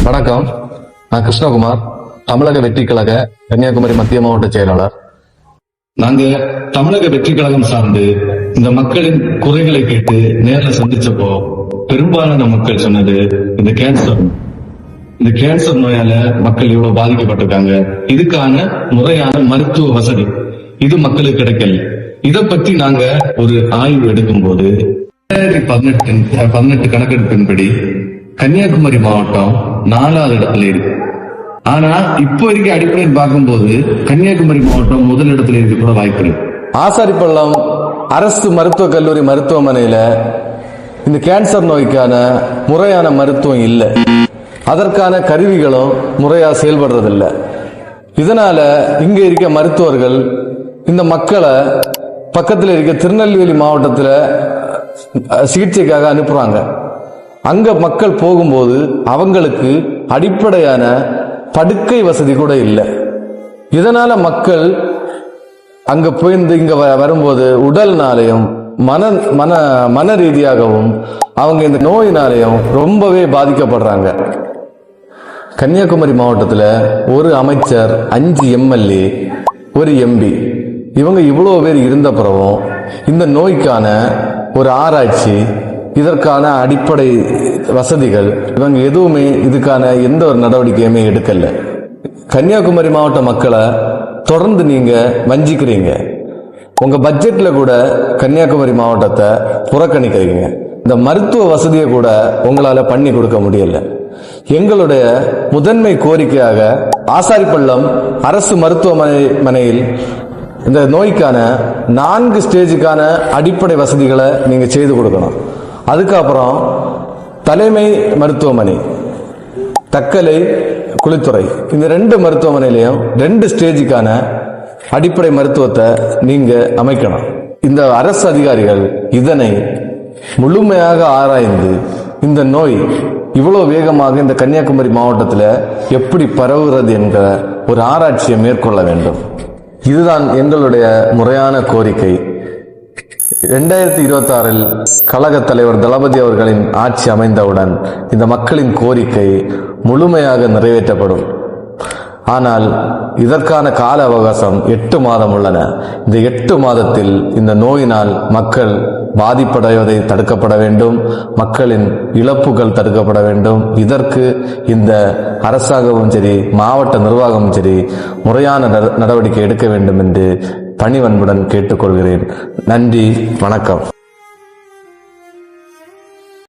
வணக்கம். நான் கிருஷ்ணகுமார், தமிழக வெற்றி கழக கன்னியாகுமரி மத்திய மாவட்ட செயலாளர். நாங்க தமிழக வெற்றி கழகம் சார்ந்து இந்த மக்களின் குறைகளை கேட்டு நேரில் சந்திச்சப்போ பெரும்பாலான மக்கள் சொன்னது இந்த கேன்சர் நோயால மக்கள் இவ்வளவு பாதிக்கப்பட்டிருக்காங்க, இதுக்கான முறையான மருத்துவ வசதி இது மக்களுக்கு கிடைக்கல. இத பத்தி நாங்க ஒரு ஆய்வு எடுக்கும் போது 2018 கணக்கெடுப்பின்படி கன்னியாகுமரி மாவட்டம் 4வது இடத்துல இருக்கு. ஆனா இப்போ இருக்க அடிப்படையில் பார்க்கும்போது கன்னியாகுமரி மாவட்டம் முதல் இடத்துல இருக்க கூட வாய்ப்பு இருக்கு. ஆசாரிப்பள்ளம் அரசு மருத்துவக் கல்லூரி மருத்துவமனையில இந்த கேன்சர் நோய்க்கான முறையான மருத்துவம் இல்லை, அதற்கான கருவிகளும் முறையா செயல்படுறதில்லை. இதனால இங்க இருக்க மருத்துவர்கள் இந்த மக்களை பக்கத்தில் இருக்க திருநெல்வேலி மாவட்டத்தில் சிகிச்சைக்காக அனுப்புறாங்க. அங்க மக்கள் போகும்போது அவங்களுக்கு அடிப்படையான படுக்கை வசதி கூட இல்லை. இதனால மக்கள் அங்க போயிருந்து இங்க வரும்போது உடல்னாலையும் மன ரீதியாகவும் அவங்க இந்த நோயினாலையும் ரொம்பவே பாதிக்கப்படுறாங்க. கன்னியாகுமரி மாவட்டத்தில் ஒரு அமைச்சர், 5 எம்எல்ஏ, ஒரு எம்பி, இவங்க இவ்வளவு பேர் இருந்த பிறகும் இந்த நோய்க்கான ஒரு ஆராய்ச்சி, இதற்கான அடிப்படை வசதிகள் இவங்க எதுவுமே இதுக்கான எந்த ஒரு நடவடிக்கையுமே எடுக்கல. கன்னியாகுமரி மாவட்ட மக்களை தொடர்ந்து நீங்க வஞ்சிக்கிறீங்க. உங்க பட்ஜெட்ல கூட கன்னியாகுமரி மாவட்டத்தை புறக்கணிக்கிறீங்க. இந்த மருத்துவ வசதியை கூட உங்களால பண்ணி கொடுக்க முடியல. எங்களுடைய முதன்மை கோரிக்கையாக ஆசாரிப்பள்ளம் அரசு மருத்துவமனையில் இந்த நோய்க்கான 4 ஸ்டேஜுக்கான அடிப்படை வசதிகளை நீங்க செய்து கொடுக்கணும். அதுக்கப்புறம் தலைமை மருத்துவமனை, தக்கலை, குளித்துறை, இந்த 2 மருத்துவமனையிலையும் 2 ஸ்டேஜுக்கான அடிப்படை மருத்துவத்தை நீங்க அமைக்கணும். இந்த அரசு அதிகாரிகள் இதனை முழுமையாக ஆராய்ந்து இந்த நோய் இவ்வளவு வேகமாக இந்த கன்னியாகுமரி மாவட்டத்தில் எப்படி பரவுகிறது என்ற ஒரு ஆராய்ச்சியை மேற்கொள்ள வேண்டும். இதுதான் எங்களுடைய முறையான கோரிக்கை. 2026 கழக தலைவர் தளபதி அவர்களின் ஆட்சி அமைந்தவுடன் இந்த மக்களின் கோரிக்கை முழுமையாக நிறைவேற்றப்படும். ஆனால் இதற்கான கால அவகாசம் 8 மாதம் உள்ளன. இந்த 8 மாதத்தில் இந்த நோயினால் மக்கள் பாதிப்படைவதை தடுக்கப்பட வேண்டும், மக்களின் இழப்புகள் தடுக்கப்பட வேண்டும். இதற்கு இந்த அரசாங்கமும் சரி, மாவட்ட நிர்வாகமும் சரி முறையான நடவடிக்கை எடுக்க வேண்டும் என்று பணிவன்புடன் கேட்டுக்கொள்கிறேன். நன்றி, வணக்கம்.